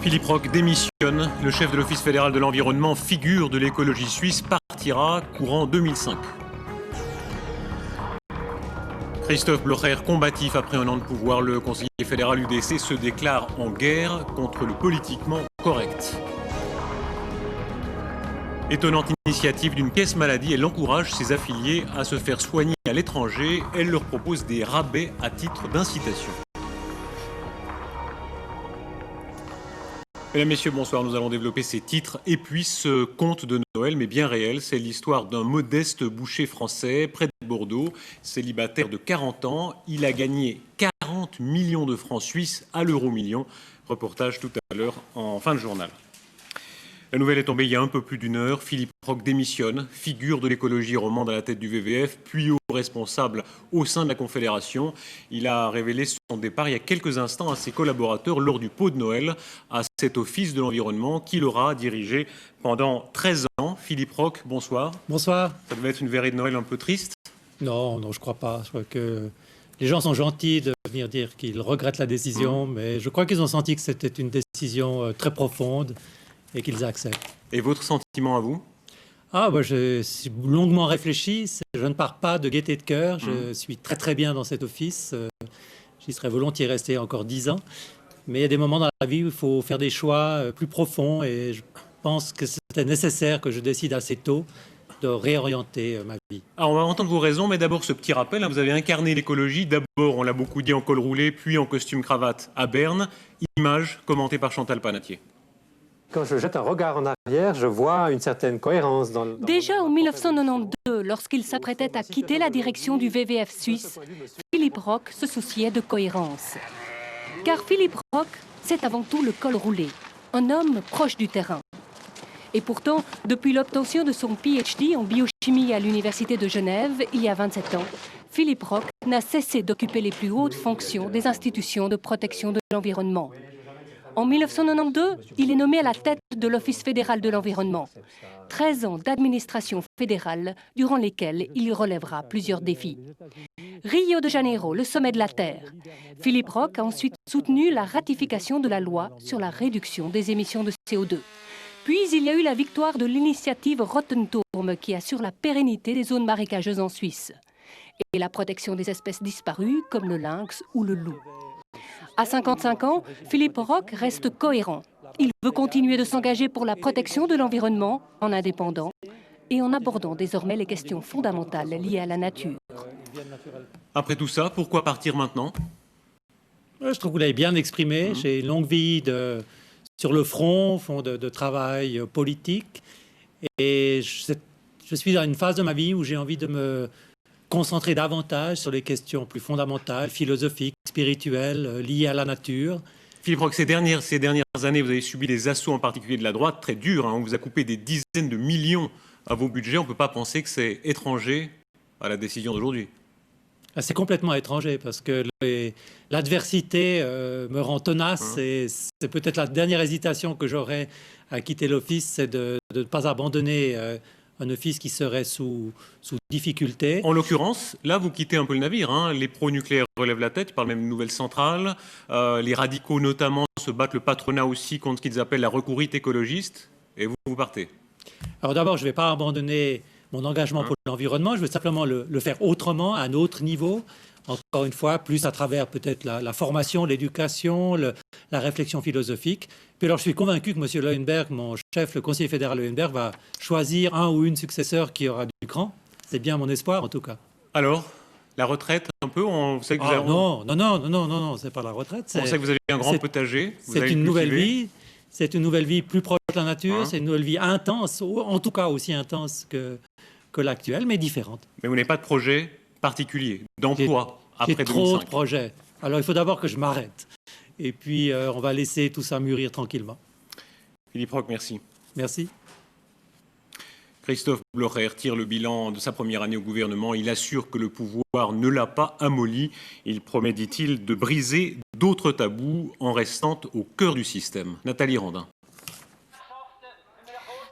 Philippe Roch démissionne. Le chef de l'Office fédéral de l'environnement, figure de l'écologie suisse, partira courant 2005. Christophe Blocher, combatif après un an de pouvoir, le conseiller fédéral UDC se déclare en guerre contre le politiquement correct. Étonnante initiative d'une caisse maladie, elle encourage ses affiliés à se faire soigner à l'étranger. Elle leur propose des rabais à titre d'incitation. Mesdames, Messieurs, bonsoir. Nous allons développer ces titres et puis ce conte de Noël, mais bien réel. C'est l'histoire d'un modeste boucher français près de Bordeaux, célibataire de 40 ans. Il a gagné 40 millions de francs suisses à l'euro-million. Reportage tout à l'heure en fin de journal. La nouvelle est tombée il y a un peu plus d'une heure. Philippe Roch démissionne, figure de l'écologie romande à la tête du WWF, puis haut responsable au sein de la Confédération. Il a révélé son départ il y a quelques instants à ses collaborateurs lors du pot de Noël à cet office de l'environnement qu'il aura dirigé pendant 13 ans. Philippe Roch, bonsoir. Bonsoir. Ça devait être une veillée de Noël un peu triste? Non, je crois pas. Je crois que les gens sont gentils de venir dire qu'ils regrettent la décision, mais je crois qu'ils ont senti que c'était une décision très profonde et qu'ils acceptent. Et votre sentiment à vous? Je suis longuement réfléchi. Je ne pars pas de gaieté de cœur. Je suis très très bien dans cet office. J'y serais volontiers resté encore 10 ans. Mais il y a des moments dans la vie où il faut faire des choix plus profonds et je pense que c'était nécessaire que je décide assez tôt de réorienter ma vie. Alors on va entendre vos raisons, mais d'abord ce petit rappel. Vous avez incarné l'écologie. D'abord, on l'a beaucoup dit, en col roulé, puis en costume-cravate à Berne. Image commentée par Chantal Panatier. Quand je jette un regard en arrière, je vois une certaine cohérence dans Déjà en 1992, lorsqu'il s'apprêtait à quitter la direction du WWF suisse, Philippe Roch se souciait de cohérence. Car Philippe Roch, c'est avant tout le col roulé, un homme proche du terrain. Et pourtant, depuis l'obtention de son PhD en biochimie à l'Université de Genève, il y a 27 ans, Philippe Roch n'a cessé d'occuper les plus hautes fonctions des institutions de protection de l'environnement. En 1992, il est nommé à la tête de l'Office fédéral de l'environnement. 13 ans d'administration fédérale durant lesquels il relèvera plusieurs défis. Rio de Janeiro, le sommet de la Terre. Philippe Roch a ensuite soutenu la ratification de la loi sur la réduction des émissions de CO2. Puis il y a eu la victoire de l'initiative Rottenturm qui assure la pérennité des zones marécageuses en Suisse. Et la protection des espèces disparues comme le lynx ou le loup. À 55 ans, Philippe Roch reste cohérent. Il veut continuer de s'engager pour la protection de l'environnement en indépendant et en abordant désormais les questions fondamentales liées à la nature. Après tout ça, pourquoi partir maintenant? Je trouve que vous l'avez bien exprimé. J'ai une longue vie sur le front de travail politique. Et je suis dans une phase de ma vie où j'ai envie de me concentrer davantage sur les questions plus fondamentales, philosophiques, spirituelles, liées à la nature. Philippe Roch, ces dernières années, vous avez subi des assauts, en particulier de la droite, très durs. On vous a coupé des dizaines de millions à vos budgets. On ne peut pas penser que c'est étranger à la décision d'aujourd'hui. C'est complètement étranger parce que l'adversité me rend tenace et c'est peut-être la dernière hésitation que j'aurais à quitter l'office, c'est de ne pas abandonner un office qui serait sous difficulté. En l'occurrence, là, vous quittez un peu le navire. Les pro-nucléaires relèvent la tête, ils parlent même de nouvelles centrales. Les radicaux, notamment, se battent, le patronat aussi, contre ce qu'ils appellent la recourite écologiste. Et vous partez. Alors d'abord, je ne vais pas abandonner mon engagement pour l'environnement. Je veux simplement le faire autrement, à un autre niveau. Encore une fois, plus à travers peut-être la formation, l'éducation, la réflexion philosophique. Puis alors, je suis convaincu que M. Leuenberg, mon chef, le conseiller fédéral Leuenberg, va choisir un ou une successeur qui aura du cran. C'est bien mon espoir, en tout cas. Alors, la retraite, un peu vous savez que vous avez... Non, c'est pas la retraite. On sait que vous avez un grand potager. C'est une nouvelle vie. C'est une nouvelle vie plus proche de la nature. C'est une nouvelle vie intense, en tout cas aussi intense que l'actuelle, mais différente. Mais vous n'avez pas de projet particulier, d'emploi après 2005? J'ai trop de projets. Alors, il faut d'abord que je m'arrête. Et puis, on va laisser tout ça mûrir tranquillement. Philippe Roch, merci. Merci. Christophe Blocher tire le bilan de sa première année au gouvernement. Il assure que le pouvoir ne l'a pas amolli. Il promet, dit-il, de briser d'autres tabous en restant au cœur du système. Nathalie Randin.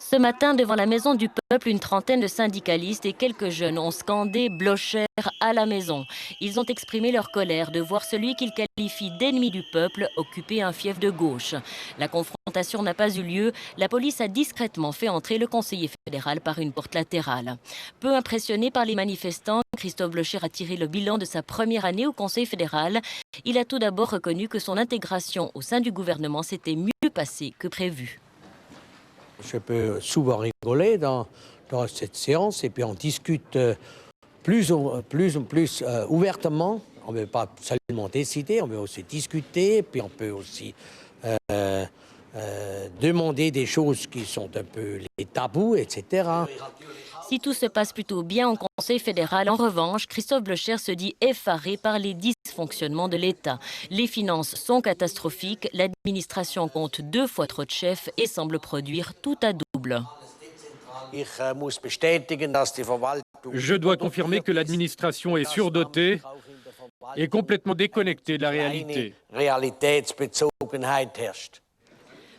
Ce matin, devant la Maison du Peuple, peuple, une trentaine de syndicalistes et quelques jeunes ont scandé « Blocher à la maison ». Ils ont exprimé leur colère de voir celui qu'ils qualifient d'ennemi du peuple occuper un fief de gauche. La confrontation n'a pas eu lieu. La police a discrètement fait entrer le conseiller fédéral par une porte latérale. Peu impressionné par les manifestants, Christophe Blocher a tiré le bilan de sa première année au Conseil fédéral. Il a tout d'abord reconnu que son intégration au sein du gouvernement s'était mieux passée que prévu. Je peux souvent rigoler dans cette séance et puis on discute plus ouvertement. On ne veut pas seulement décider, on veut aussi discuter, puis on peut aussi demander des choses qui sont un peu les tabous, etc. Si tout se passe plutôt bien au Conseil fédéral, en revanche, Christophe Blocher se dit effaré par les dysfonctionnements de l'État. Les finances sont catastrophiques, l'administration compte 2 fois trop de chefs et semble produire tout à double. Je dois confirmer que l'administration est surdotée et complètement déconnectée de la réalité.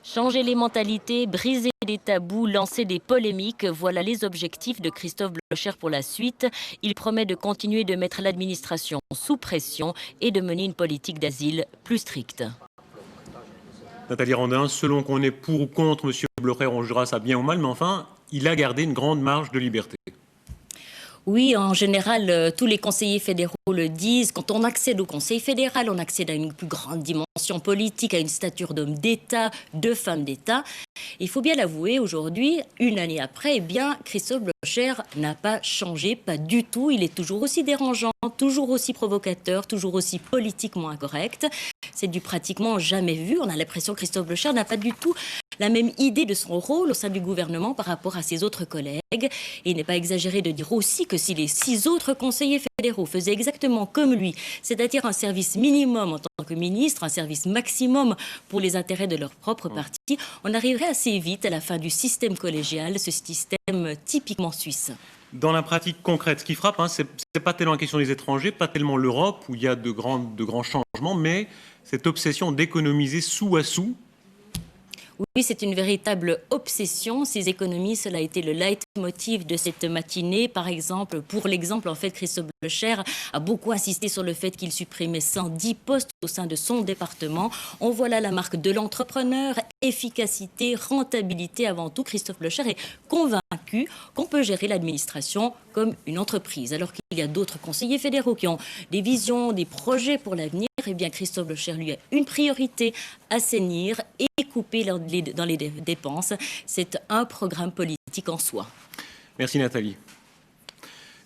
Changer les mentalités, briser les tabous, lancer des polémiques, voilà les objectifs de Christophe Blocher pour la suite. Il promet de continuer de mettre l'administration sous pression et de mener une politique d'asile plus stricte. Nathalie Randin, selon qu'on est pour ou contre M. Blocher, on jugera ça bien ou mal, mais enfin, il a gardé une grande marge de liberté. Oui, en général, tous les conseillers fédéraux le disent. Quand on accède au Conseil fédéral, on accède à une plus grande dimension politique, à une stature d'homme d'État, de femme d'État. Il faut bien l'avouer, aujourd'hui, une année après, eh bien, Christophe Blocher n'a pas changé, pas du tout. Il est toujours aussi dérangeant, toujours aussi provocateur, toujours aussi politiquement incorrect. C'est du pratiquement jamais vu. On a l'impression que Christophe Blocher n'a pas du tout la même idée de son rôle au sein du gouvernement par rapport à ses autres collègues. Et il n'est pas exagéré de dire aussi que si les 6 autres conseillers fédéraux faisaient exactement comme lui, c'est-à-dire un service minimum en tant que ministre, un service maximum pour les intérêts de leur propre parti, on arriverait assez vite à la fin du système collégial, ce système typiquement suisse. Dans la pratique concrète, ce qui frappe, ce n'est pas tellement la question des étrangers, pas tellement l'Europe où il y a de grands changements, mais cette obsession d'économiser sou à sou. Oui, c'est une véritable obsession. Ces économies, cela a été le leitmotiv de cette matinée. Par exemple, pour l'exemple, en fait, Christophe Blocher a beaucoup insisté sur le fait qu'il supprimait 110 postes au sein de son département. On voit là la marque de l'entrepreneur, efficacité, rentabilité avant tout. Christophe Blocher est convaincu qu'on peut gérer l'administration comme une entreprise. Alors qu'il y a d'autres conseillers fédéraux qui ont des visions, des projets pour l'avenir, eh bien Christophe Blocher, lui, a une priorité, assainir et couper dans les dépenses. C'est un programme politique en soi. Merci Nathalie.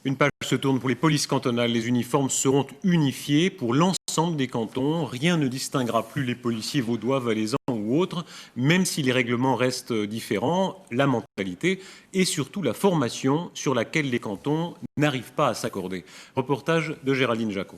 Une page se tourne pour les polices cantonales. Les uniformes seront unifiés pour l'ensemble des cantons. Rien ne distinguera plus les policiers vaudois, valaisans ou autres, même si les règlements restent différents, la mentalité et surtout la formation sur laquelle les cantons n'arrivent pas à s'accorder. Reportage de Géraldine Jacot.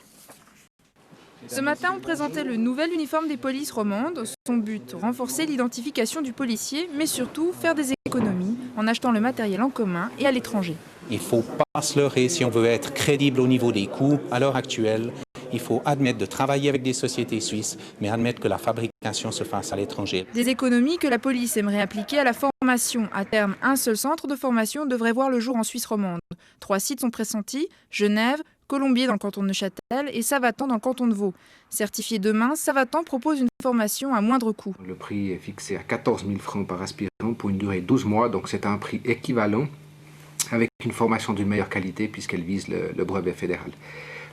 Ce matin, on présentait le nouvel uniforme des polices romandes. Son but, renforcer l'identification du policier, mais surtout faire des économies en achetant le matériel en commun et à l'étranger. Il ne faut pas se leurrer si on veut être crédible au niveau des coûts. À l'heure actuelle, il faut admettre de travailler avec des sociétés suisses, mais admettre que la fabrication se fasse à l'étranger. Des économies que la police aimerait appliquer à la formation. À terme, un seul centre de formation devrait voir le jour en Suisse romande. 3 sites sont pressentis, Genève, Colombier dans le canton de Neuchâtel et Savatan dans le canton de Vaud. Certifié demain, Savatan propose une formation à moindre coût. Le prix est fixé à 14 000 francs par aspirant pour une durée de 12 mois, donc c'est un prix équivalent avec une formation d'une meilleure qualité puisqu'elle vise le brevet fédéral.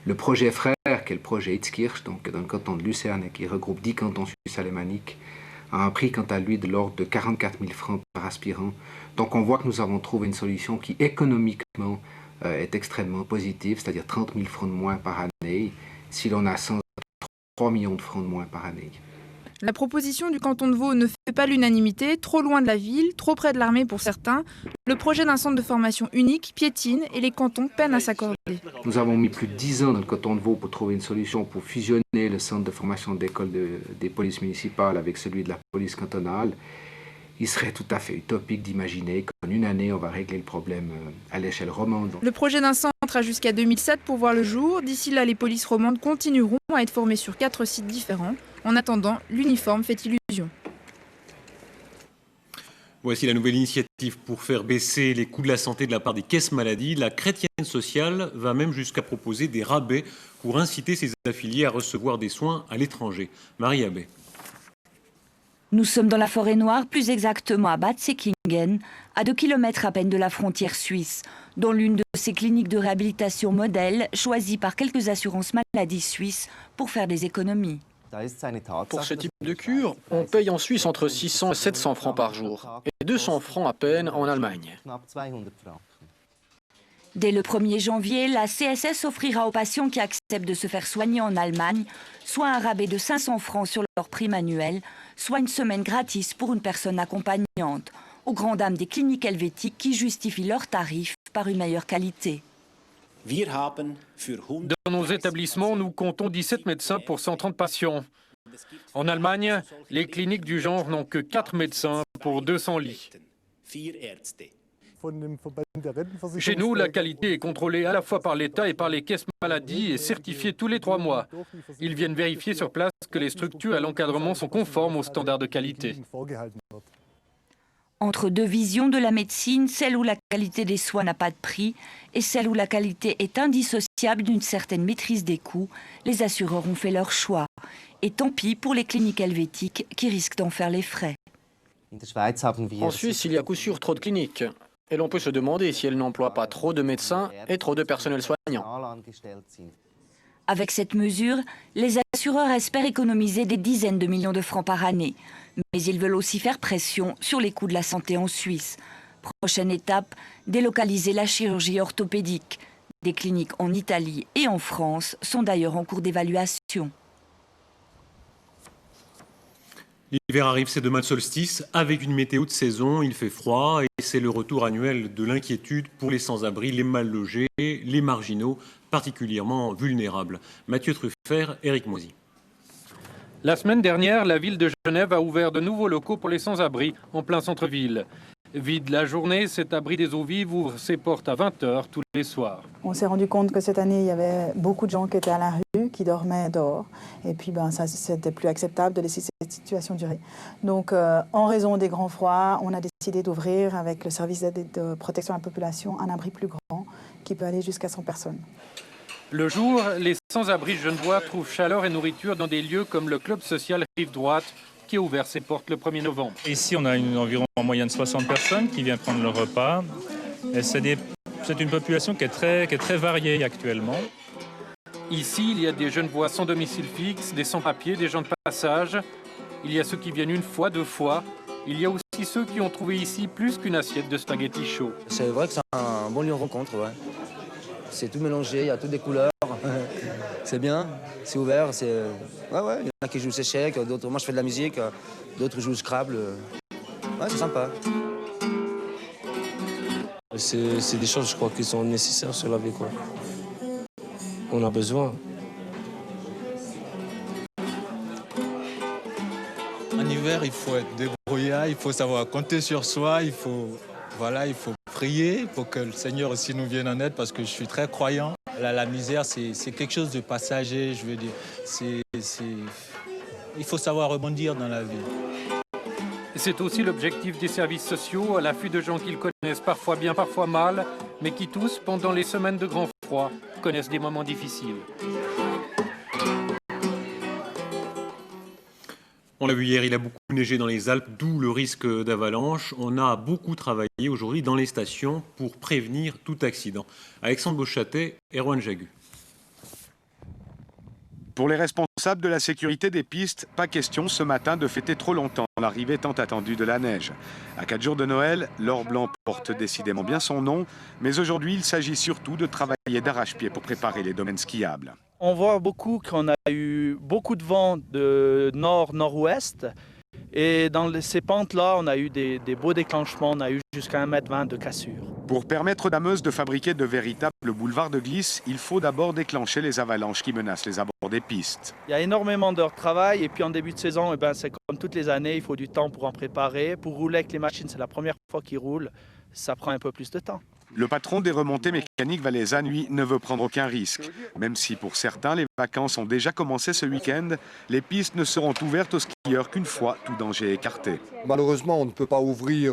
Le projet Frère, qui est le projet Itzkirch, donc dans le canton de Lucerne et qui regroupe 10 cantons suisses alémaniques, a un prix quant à lui de l'ordre de 44 000 francs par aspirant. Donc on voit que nous avons trouvé une solution qui économiquement est extrêmement positive, c'est-à-dire 30 000 francs de moins par année, si l'on a 103 millions de francs de moins par année. La proposition du canton de Vaud ne fait pas l'unanimité, trop loin de la ville, trop près de l'armée pour certains. Le projet d'un centre de formation unique piétine et les cantons peinent à s'accorder. Nous avons mis plus de 10 ans dans le canton de Vaud pour trouver une solution pour fusionner le centre de formation d'école des polices municipales avec celui de la police cantonale. Il serait tout à fait utopique d'imaginer qu'en une année, on va régler le problème à l'échelle romande. Le projet d'un centre a jusqu'à 2007 pour voir le jour. D'ici là, les polices romandes continueront à être formées sur 4 sites différents. En attendant, l'uniforme fait illusion. Voici la nouvelle initiative pour faire baisser les coûts de la santé de la part des caisses maladie. La chrétienne sociale va même jusqu'à proposer des rabais pour inciter ses affiliés à recevoir des soins à l'étranger. Marie Abbé. Nous sommes dans la forêt noire, plus exactement à Bad Säckingen, à 2 km à peine de la frontière suisse, dans l'une de ces cliniques de réhabilitation modèle choisies par quelques assurances maladie suisses pour faire des économies. Pour ce type de cure, on paye en Suisse entre 600 et 700 francs par jour, et 200 francs à peine en Allemagne. Dès le 1er janvier, la CSS offrira aux patients qui acceptent de se faire soigner en Allemagne soit un rabais de 500 francs sur leur prime annuelle, soit une semaine gratis pour une personne accompagnante, aux grandes dames des cliniques helvétiques qui justifient leurs tarifs par une meilleure qualité. Dans nos établissements, nous comptons 17 médecins pour 130 patients. En Allemagne, les cliniques du genre n'ont que 4 médecins pour 200 lits. Chez nous, la qualité est contrôlée à la fois par l'État et par les caisses maladie et certifiée tous les 3 mois. Ils viennent vérifier sur place que les structures et l'encadrement sont conformes aux standards de qualité. Entre deux visions de la médecine, celle où la qualité des soins n'a pas de prix et celle où la qualité est indissociable d'une certaine maîtrise des coûts, les assureurs ont fait leur choix. Et tant pis pour les cliniques helvétiques qui risquent d'en faire les frais. En Suisse, il y a à coup sûr trop de cliniques. Et l'on peut se demander si elles n'emploient pas trop de médecins et trop de personnel soignant. Avec cette mesure, les assureurs espèrent économiser des dizaines de millions de francs par année. Mais ils veulent aussi faire pression sur les coûts de la santé en Suisse. Prochaine étape, délocaliser la chirurgie orthopédique. Des cliniques en Italie et en France sont d'ailleurs en cours d'évaluation. L'hiver arrive, c'est demain le solstice, avec une météo de saison, il fait froid et c'est le retour annuel de l'inquiétude pour les sans-abri, les mal logés, les marginaux, particulièrement vulnérables. Mathieu Truffert, Éric Moisy. La semaine dernière, la ville de Genève a ouvert de nouveaux locaux pour les sans-abri en plein centre-ville. Vide la journée, cet abri des eaux vives ouvre ses portes à 20h tous les soirs. On s'est rendu compte que cette année, il y avait beaucoup de gens qui étaient à la rue, qui dormaient dehors. Et puis, ça, c'était plus acceptable de laisser cette situation durer. Donc, en raison des grands froids, on a décidé d'ouvrir avec le service d'aide de protection à la population un abri plus grand qui peut aller jusqu'à 100 personnes. Le jour, les sans-abri genevois trouvent chaleur et nourriture dans des lieux comme le club social Rive Droite, qui a ouvert ses portes le 1er novembre. Ici, on a environ en moyenne 60 personnes qui viennent prendre leur repas. C'est une population qui est très variée actuellement. Ici, il y a des Genevois sans domicile fixe, des sans-papiers, des gens de passage. Il y a ceux qui viennent une fois, 2 fois. Il y a aussi ceux qui ont trouvé ici plus qu'une assiette de spaghettis chauds. C'est vrai que c'est un bon lieu de rencontre, ouais. C'est tout mélangé, il y a toutes les couleurs. C'est bien, c'est ouvert. Ouais, il y en a qui jouent aux échecs, d'autres, moi je fais de la musique, d'autres jouent au Scrabble. Ouais, c'est sympa. C'est des choses, je crois, qui sont nécessaires sur la vie, quoi. On a besoin. En hiver, il faut être débrouillard, il faut savoir compter sur soi, il faut prier pour que le Seigneur aussi nous vienne en aide, parce que je suis très croyant. La misère, c'est quelque chose de passager, je veux dire. Il faut savoir rebondir dans la vie. C'est aussi l'objectif des services sociaux, à l'affût de gens qu'ils connaissent parfois bien, parfois mal, mais qui tous, pendant les semaines de grand froid, connaissent des moments difficiles. On l'a vu hier, il a beaucoup neigé dans les Alpes, d'où le risque d'avalanche. On a beaucoup travaillé aujourd'hui dans les stations pour prévenir tout accident. Alexandre Beauchâtet, Erwan Jagu. Pour les responsables de la sécurité des pistes, pas question ce matin de fêter trop longtemps l'arrivée tant attendue de la neige. À 4 jours de Noël, l'or blanc porte décidément bien son nom, mais aujourd'hui il s'agit surtout de travailler d'arrache-pied pour préparer les domaines skiables. On voit beaucoup qu'on a eu beaucoup de vent de nord-nord-ouest et dans ces pentes-là, on a eu des beaux déclenchements, on a eu jusqu'à 1,20 m de cassure. Pour permettre aux dameuses de fabriquer de véritables boulevards de glisse, il faut d'abord déclencher les avalanches qui menacent les abords des pistes. Il y a énormément d'heures de travail et puis en début de saison, c'est comme toutes les années, il faut du temps pour en préparer. Pour rouler avec les machines, c'est la première fois qu'ils roulent, ça prend un peu plus de temps. Le patron des remontées mécaniques valaisannes, lui, ne veut prendre aucun risque. Même si pour certains, les vacances ont déjà commencé ce week-end, les pistes ne seront ouvertes aux skieurs qu'une fois tout danger écarté. Malheureusement, on ne peut pas ouvrir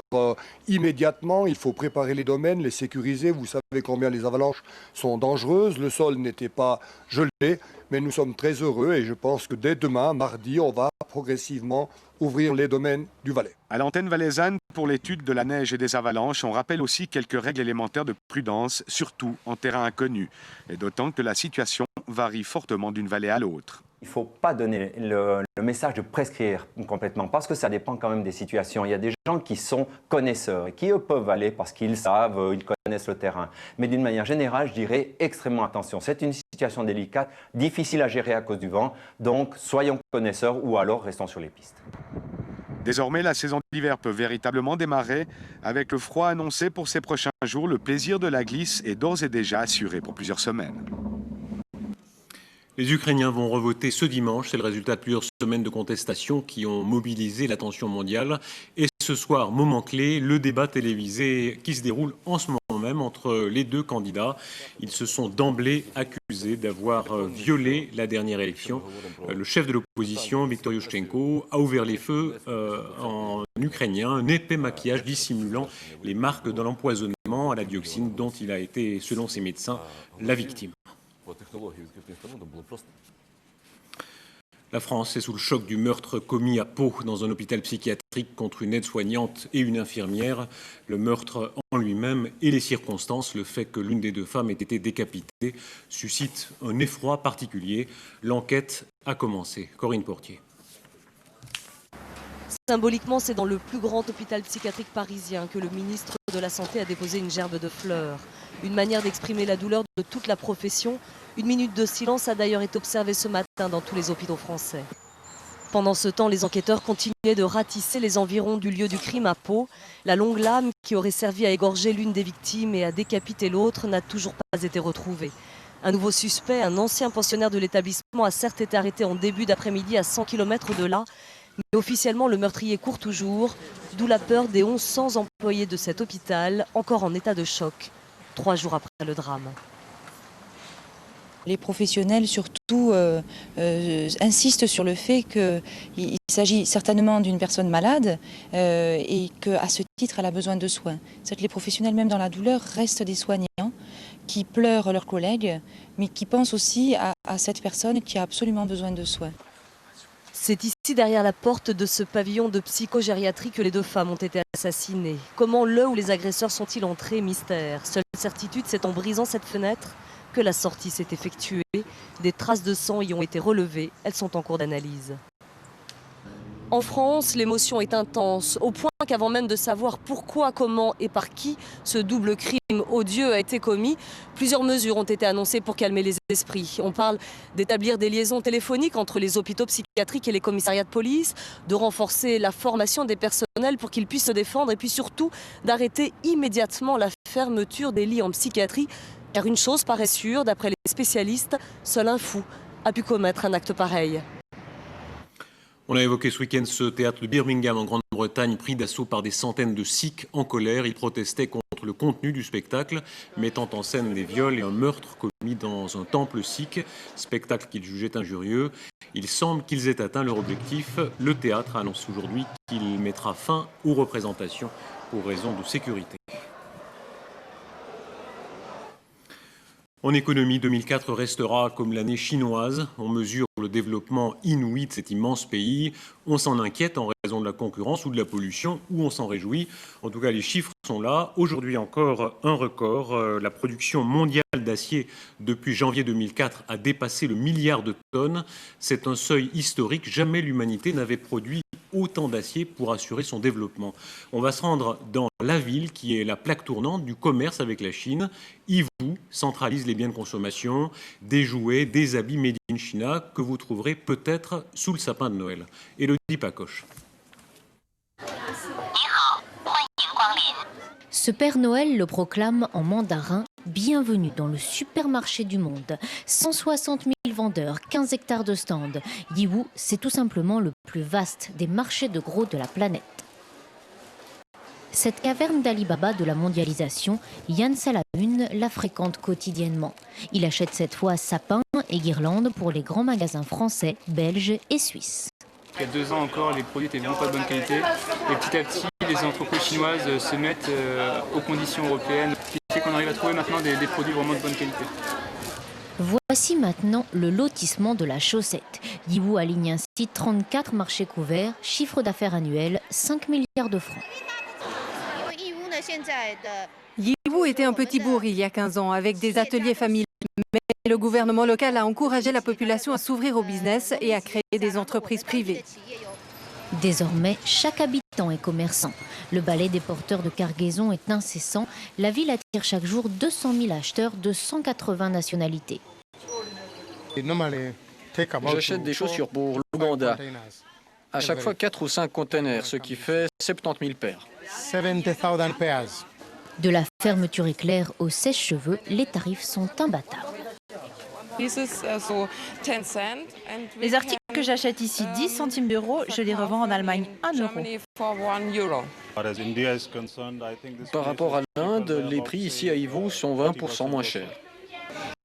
immédiatement. Il faut préparer les domaines, les sécuriser. Vous savez combien les avalanches sont dangereuses. Le sol n'était pas gelé, mais nous sommes très heureux et je pense que dès demain, mardi, on va progressivement ouvrir les domaines du Valais. À l'antenne valaisanne, pour l'étude de la neige et des avalanches, on rappelle aussi quelques règles élémentaires de prudence, surtout en terrain inconnu. Et d'autant que la situation varie fortement d'une vallée à l'autre. Il ne faut pas donner le message de prescrire complètement, parce que ça dépend quand même des situations. Il y a des gens qui sont connaisseurs et qui, eux, peuvent aller parce qu'ils savent, ils connaissent le terrain. Mais d'une manière générale, je dirais extrêmement attention. C'est une situation délicate, difficile à gérer à cause du vent, donc soyons connaisseurs ou alors restons sur les pistes. Désormais, la saison d'hiver peut véritablement démarrer. Avec le froid annoncé pour ces prochains jours, le plaisir de la glisse est d'ores et déjà assuré pour plusieurs semaines. Les Ukrainiens vont revoter ce dimanche. C'est le résultat de plusieurs semaines de contestation qui ont mobilisé l'attention mondiale. Et ce soir, moment clé, le débat télévisé qui se déroule en ce moment même entre les deux candidats. Ils se sont d'emblée accusés d'avoir violé la dernière élection. Le chef de l'opposition, Viktor Yushchenko, a ouvert les feux en ukrainien, un épais maquillage dissimulant les marques de l'empoisonnement à la dioxine dont il a été, selon ses médecins, la victime. La France est sous le choc du meurtre commis à Pau dans un hôpital psychiatrique contre une aide-soignante et une infirmière. Le meurtre en lui-même et les circonstances, le fait que l'une des deux femmes ait été décapitée, suscite un effroi particulier. L'enquête a commencé. Corinne Portier. Symboliquement, c'est dans le plus grand hôpital psychiatrique parisien que le ministre de la Santé a déposé une gerbe de fleurs. Une manière d'exprimer la douleur de toute la profession. Une minute de silence a d'ailleurs été observée ce matin dans tous les hôpitaux français. Pendant ce temps, les enquêteurs continuaient de ratisser les environs du lieu du crime à Pau. La longue lame qui aurait servi à égorger l'une des victimes et à décapiter l'autre n'a toujours pas été retrouvée. Un nouveau suspect, un ancien pensionnaire de l'établissement, a certes été arrêté en début d'après-midi à 100 km de là. Mais officiellement, le meurtrier court toujours, d'où la peur des 1100 employés de cet hôpital, encore en état de choc, 3 jours après le drame. Les professionnels surtout insistent sur le fait qu'il s'agit certainement d'une personne malade et qu'à ce titre, elle a besoin de soins. Les professionnels, même dans la douleur, restent des soignants qui pleurent leurs collègues, mais qui pensent aussi à cette personne qui a absolument besoin de soins. C'est ici, derrière la porte de ce pavillon de psychogériatrie, que les deux femmes ont été assassinées. Comment le ou les agresseurs sont-ils entrés? Mystère. Seule certitude, c'est en brisant cette fenêtre que la sortie s'est effectuée. Des traces de sang y ont été relevées. Elles sont en cours d'analyse. En France, l'émotion est intense, au point qu'avant même de savoir pourquoi, comment et par qui ce double crime odieux a été commis, plusieurs mesures ont été annoncées pour calmer les esprits. On parle d'établir des liaisons téléphoniques entre les hôpitaux psychiatriques et les commissariats de police, de renforcer la formation des personnels pour qu'ils puissent se défendre et puis surtout d'arrêter immédiatement la fermeture des lits en psychiatrie. Car une chose paraît sûre, d'après les spécialistes, seul un fou a pu commettre un acte pareil. On a évoqué ce week-end ce théâtre de Birmingham en Grande-Bretagne pris d'assaut par des centaines de Sikhs en colère. Ils protestaient contre le contenu du spectacle, mettant en scène des viols et un meurtre commis dans un temple sikh, spectacle qu'ils jugeaient injurieux. Il semble qu'ils aient atteint leur objectif. Le théâtre annonce aujourd'hui qu'il mettra fin aux représentations pour raisons de sécurité. En économie, 2004 restera comme l'année chinoise. On mesure le développement inouï de cet immense pays. On s'en inquiète en raison de la concurrence ou de la pollution, ou on s'en réjouit. En tout cas, les chiffres sont là. Aujourd'hui encore, un record. La production mondiale d'acier depuis janvier 2004 a dépassé le milliard de tonnes. C'est un seuil historique. Jamais l'humanité n'avait produit autant d'acier pour assurer son développement. On va se rendre dans la ville qui est la plaque tournante du commerce avec la Chine. Yiwu centralise les biens de consommation, des jouets, des habits made in China que vous trouverez peut-être sous le sapin de Noël. Élodie Pacoche. Ce Père Noël le proclame en mandarin « Bienvenue dans le supermarché du monde ». 160 000 vendeurs, 15 hectares de stands. Yiwu, c'est tout simplement le plus vaste des marchés de gros de la planète. Cette caverne d'Ali Baba de la mondialisation, Yann Salahune la fréquente quotidiennement. Il achète cette fois sapins et guirlandes pour les grands magasins français, belges et suisses. Il y a 2 ans encore, les produits étaient vraiment pas de bonne qualité. Et petit à petit, les entreprises chinoises se mettent aux conditions européennes, ce qui fait qu'on arrive à trouver maintenant des produits vraiment de bonne qualité. Voici maintenant le lotissement de la chaussette. Yiwu aligne ainsi 34 marchés couverts, chiffre d'affaires annuel 5 milliards de francs. Yiwu était un petit bourg il y a 15 ans avec des ateliers familiaux. Mais le gouvernement local a encouragé la population à s'ouvrir au business et à créer des entreprises privées. Désormais, chaque habitant est commerçant. Le balai des porteurs de cargaison est incessant. La ville attire chaque jour 200 000 acheteurs de 180 nationalités. J'achète des chaussures pour l'Ouganda. À chaque fois 4 ou 5 containers, ce qui fait 70 000 paires. De la fermeture éclair au sèche-cheveux, les tarifs sont imbattables. Les articles que j'achète ici 10 centimes d'euros, je les revends en Allemagne 1 euro. Par rapport à l'Inde, les prix ici à Yiwu sont 20% moins chers.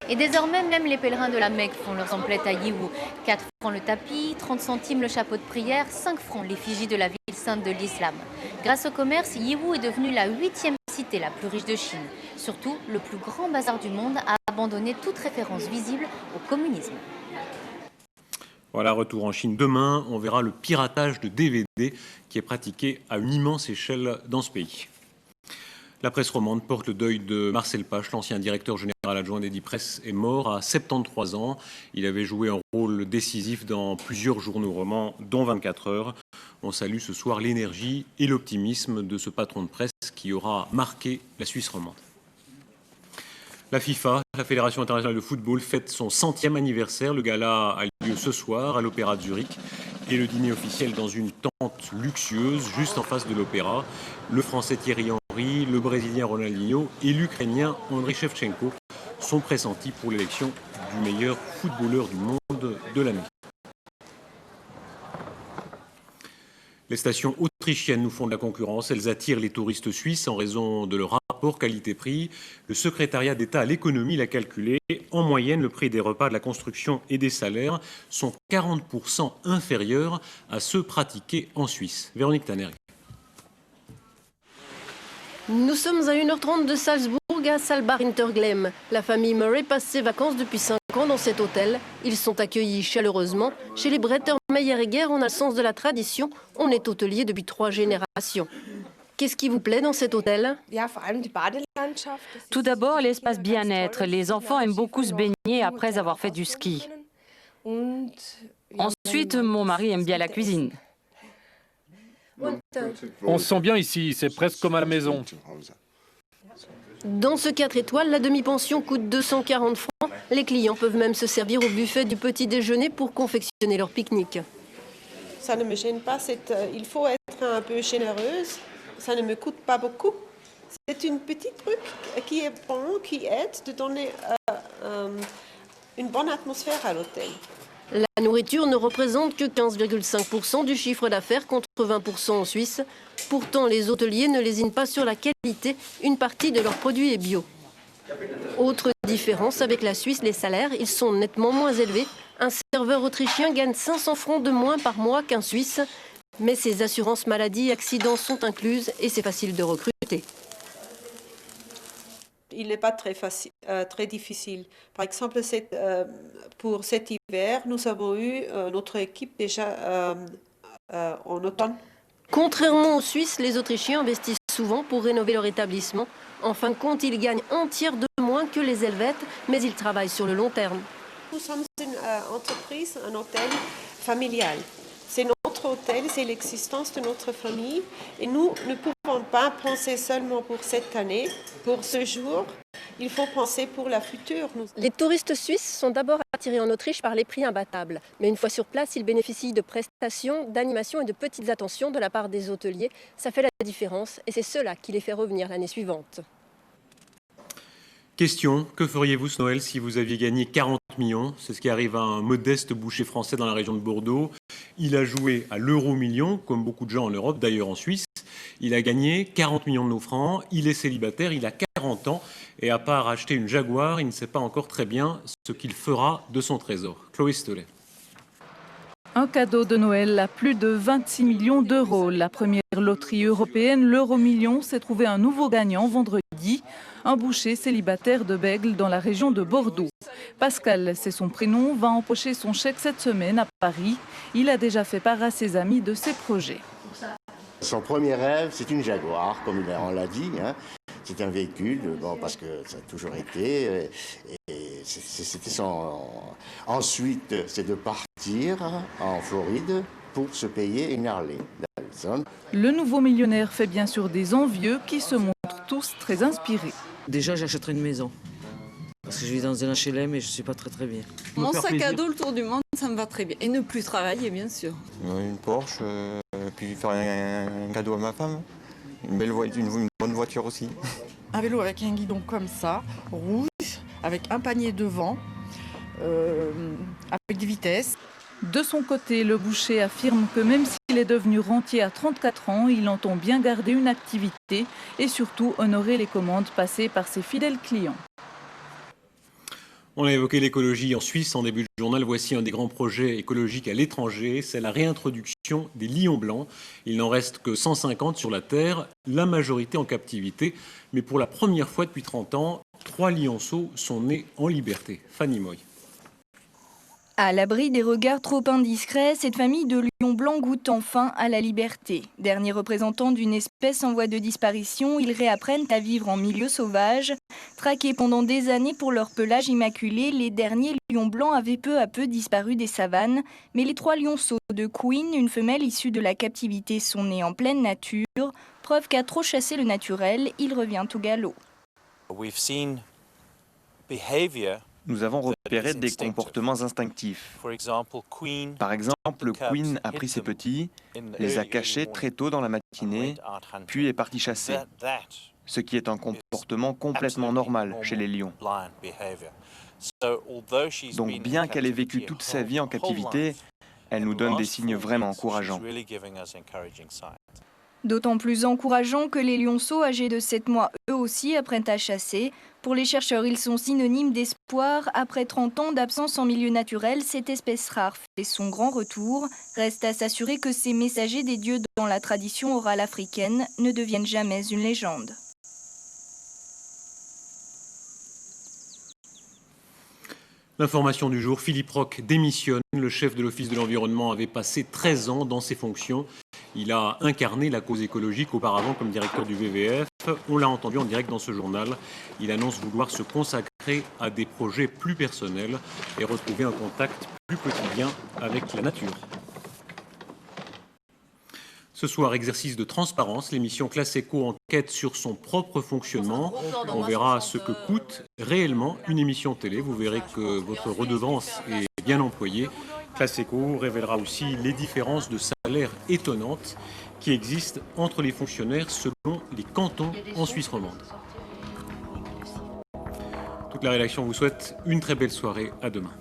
Et désormais, même les pèlerins de la Mecque font leurs emplettes à Yiwu. 4 francs le tapis, 30 centimes le chapeau de prière, 5 francs l'effigie de la ville sainte de l'islam. Grâce au commerce, Yiwu est devenue la 8e cité la plus riche de Chine. Surtout, le plus grand bazar du monde a abandonné toute référence visible au communisme. Voilà, retour en Chine. Demain, on verra le piratage de DVD qui est pratiqué à une immense échelle dans ce pays. La presse romande porte le deuil de Marcel Pache, l'ancien directeur général adjoint d'Edi-Presse, est mort à 73 ans. Il avait joué un rôle décisif dans plusieurs journaux romans, dont 24 heures. On salue ce soir l'énergie et l'optimisme de ce patron de presse qui aura marqué la Suisse romande. La FIFA, la Fédération internationale de football, fête son 100e anniversaire. Le gala a lieu ce soir à l'Opéra de Zurich et le dîner officiel dans une tente luxueuse juste en face de l'Opéra. Le Français Thierry Henry, le Brésilien Ronaldinho et l'Ukrainien Andriy Shevchenko sont pressentis pour l'élection du meilleur footballeur du monde de l'année. Les stations autrichiennes nous font de la concurrence. Elles attirent les touristes suisses en raison de leur rapport qualité-prix. Le secrétariat d'État à l'économie l'a calculé. En moyenne, le prix des repas, de la construction et des salaires sont 40% inférieurs à ceux pratiqués en Suisse. Véronique Tanner. Nous sommes à 1h30 de Salzbourg, à Saalbach Interglemm. La famille Murray passe ses vacances depuis 5 ans dans cet hôtel. Ils sont accueillis chaleureusement. Chez les Bretter Meyer-Egger, on a le sens de la tradition. On est hôtelier depuis 3 générations. Qu'est-ce qui vous plaît dans cet hôtel? Tout d'abord, l'espace bien-être. Les enfants aiment beaucoup se baigner après avoir fait du ski. Ensuite, mon mari aime bien la cuisine. On se sent bien ici, c'est presque comme à la maison. Dans ce 4 étoiles, la demi-pension coûte 240 francs. Les clients peuvent même se servir au buffet du petit déjeuner pour confectionner leur pique-nique. Ça ne me gêne pas, il faut être un peu généreuse. Ça ne me coûte pas beaucoup. C'est une petite truc qui est bon, qui aide de donner une bonne atmosphère à l'hôtel. La nourriture ne représente que 15,5% du chiffre d'affaires contre 20% en Suisse. Pourtant, les hôteliers ne lésinent pas sur la qualité. Une partie de leurs produits est bio. Autre différence avec la Suisse, les salaires, ils sont nettement moins élevés. Un serveur autrichien gagne 500 francs de moins par mois qu'un Suisse. Mais ses assurances maladie et accidents sont incluses et c'est facile de recruter. Il n'est pas très difficile. Par exemple, pour cet hiver, nous avons eu notre équipe déjà en automne. Contrairement aux Suisses, les Autrichiens investissent souvent pour rénover leur établissement. En fin de compte, ils gagnent un tiers de moins que les Helvètes, mais ils travaillent sur le long terme. Nous sommes une entreprise, un hôtel familial. C'est notre hôtel, c'est l'existence de notre famille. Et nous ne pouvons pas penser seulement pour cette année, pour ce jour. Il faut penser pour la future. Les touristes suisses sont d'abord attirés en Autriche par les prix imbattables. Mais une fois sur place, ils bénéficient de prestations, d'animations et de petites attentions de la part des hôteliers. Ça fait la différence et c'est cela qui les fait revenir l'année suivante. Question, que feriez-vous ce Noël si vous aviez gagné 40 millions? C'est ce qui arrive à un modeste boucher français dans la région de Bordeaux. Il a joué à l'euro-million, comme beaucoup de gens en Europe, d'ailleurs en Suisse. Il a gagné 40 millions de francs, il est célibataire, il a 40 ans et à part acheter une Jaguar, il ne sait pas encore très bien ce qu'il fera de son trésor. Chloé Stolet. Un cadeau de Noël à plus de 26 millions d'euros. La première loterie européenne, l'Euro-Million, s'est trouvé un nouveau gagnant vendredi. Un boucher célibataire de Bègle dans la région de Bordeaux. Pascal, c'est son prénom, va empocher son chèque cette semaine à Paris. Il a déjà fait part à ses amis de ses projets. Son premier rêve, c'est une Jaguar, comme on l'a dit. Hein. C'est un véhicule, bon, parce que ça a toujours été. Et c'était son... Ensuite, c'est de partir en Floride pour se payer une Harley Davidson. Le nouveau millionnaire fait bien sûr des envieux qui se montrent tous très inspirés. Déjà, j'achèterai une maison. Parce que je vis dans un HLM et je ne suis pas très bien. Mon sac à dos, le tour du monde, ça me va très bien. Et ne plus travailler, bien sûr. Une Porsche, puis faire un cadeau à ma femme. Une bonne voiture aussi. Un vélo avec un guidon comme ça, rouge, avec un panier devant, avec des vitesses. De son côté, le boucher affirme que même s'il est devenu rentier à 34 ans, il entend bien garder une activité et surtout honorer les commandes passées par ses fidèles clients. On a évoqué l'écologie en Suisse en début de journal. Voici un des grands projets écologiques à l'étranger. C'est la réintroduction des lions blancs. Il n'en reste que 150 sur la Terre, la majorité en captivité. Mais pour la première fois depuis 30 ans, 3 lionceaux sont nés en liberté. Fanny Moy. À l'abri des regards trop indiscrets, cette famille de lions blancs goûte enfin à la liberté. Derniers représentants d'une espèce en voie de disparition, ils réapprennent à vivre en milieu sauvage. Traqués pendant des années pour leur pelage immaculé, les derniers lions blancs avaient peu à peu disparu des savanes. Mais les 3 lionceaux de Queen, une femelle issue de la captivité, sont nés en pleine nature. Preuve qu'à trop chasser le naturel, il revient au galop. Nous avons repéré des comportements instinctifs. Par exemple, Queen a pris ses petits, les a cachés très tôt dans la matinée, puis est parti chasser, ce qui est un comportement complètement normal chez les lions. Donc bien qu'elle ait vécu toute sa vie en captivité, elle nous donne des signes vraiment encourageants. D'autant plus encourageant que les lionceaux âgés de 7 mois, eux aussi, apprennent à chasser. Pour les chercheurs, ils sont synonymes d'espoir. Après 30 ans d'absence en milieu naturel, cette espèce rare fait son grand retour. Reste à s'assurer que ces messagers des dieux dans la tradition orale africaine ne deviennent jamais une légende. L'information du jour, Philippe Roch démissionne. Le chef de l'Office de l'environnement avait passé 13 ans dans ses fonctions. Il a incarné la cause écologique auparavant comme directeur du WWF. On l'a entendu en direct dans ce journal. Il annonce vouloir se consacrer à des projets plus personnels et retrouver un contact plus quotidien avec la nature. Ce soir, exercice de transparence, l'émission Classe Éco enquête sur son propre fonctionnement. On verra ce que coûte réellement une émission télé. Vous verrez que votre redevance est bien employée. Classe Éco révélera aussi les différences de salaire étonnantes qui existent entre les fonctionnaires selon les cantons en Suisse romande. Toute la rédaction vous souhaite une très belle soirée. À demain.